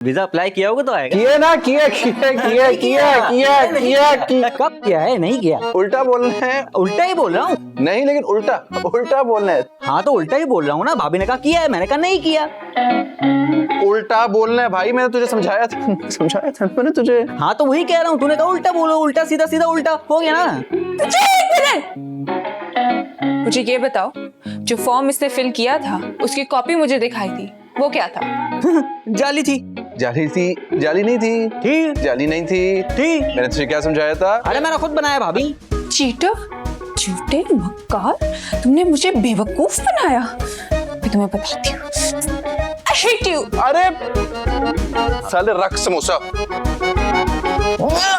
Visa apply किया होगा तो आएगा। किया ना, किया कब किया है? नहीं किया। उल्टा बोलना है। उल्टा ही बोल रहा हूँ। नहीं, लेकिन उल्टा बोलना है। हाँ तो उल्टा ही बोल रहा हूँ ना। भाभी ने कहा किया है, मैंने कहा नहीं किया। उल्टा बोलना है भाई, मैंने तुझे समझाया था मैंने तुझे। हाँ तो वही कह रहा हूँ, तूने कहा उल्टा बोलो, उल्टा सीधा सीधा उल्टा हो गया ना। मुझे ये बताओ, जो फॉर्म इसने फिल किया था उसकी कॉपी मुझे दिखाई थी, वो क्या था? जाली थी। जाली नहीं थी। जाली नहीं थी। मैंने तुझे क्या समझाया था? अरे मैंने खुद बनाया भाभी। चीटर, झूठे, मक्कार, तुमने मुझे बेवकूफ बनाया। मैं तुम्हें बताती हूँ। I hate you. अरे साले रख समोसा।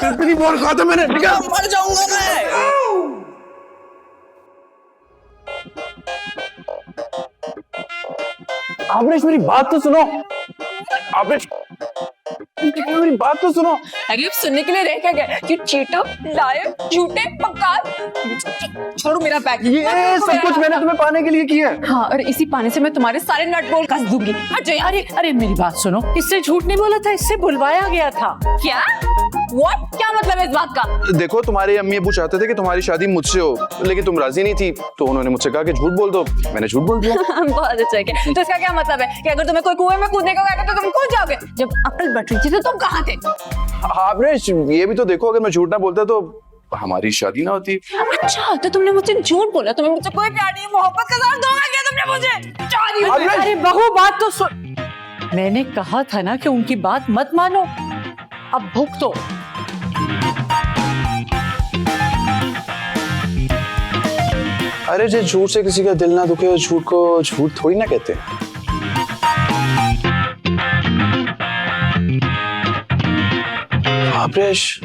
कितनी बार कहा था मैंने? मर जाऊंगा मैं। आबरेश मेरी बात तो सुनो। आबरेश मेरी बात तो सुनो। अरे अब सुनने के लिए रह क्या गया? You cheater, liar, झूठे, मक्कार। छोड़ो मेरा बैग। ये सब कुछ मैंने तुम्हें पाने के लिए किया है। हाँ, और इसी पाने से मैं तुम्हारे सारे नट बोल्ट कस दूंगी। हट जाओ यार। अरे मेरी बात सुनो, इससे झूठ नहीं बोला था, इससे बुलवाया गया था। क्या? What? क्या मतलब है इस बात का? देखो, तुम्हारे अम्मी अबू चाहते थे कि तुम्हारी शादी मुझसे हो, लेकिन तुम राजी नहीं थी, तो उन्होंने मुझसे कहा कि झूठ बोल दो। मैंने झूठ बोल दिया। बहुत अच्छा है। तो इसका क्या मतलब है कि अगर तुम्हें कोई कुएं में कूदने को कहेगा तो तुम कूद जाओगे? जब अक्ल बट रही थी तो तुम कहाँ थे? आबरेश ये भी तो देखो, अगर मैं झूठ ना बोलता तो हमारी शादी ना होती। अच्छा, तो तुमने मुझसे झूठ बोला, तुम्हें मुझसे कोई प्यार नहीं, मोहब्बत का इज़हार धोखा किया तुमने मुझे। अरे बहू बात तो सुन। मैंने कहा था ना कि उनकी बात मत मानो। अब भुगतो। अरे जो झूठ से किसी का दिल ना दुखे, उस झूठ को झूठ थोड़ी ना कहते। आबरेश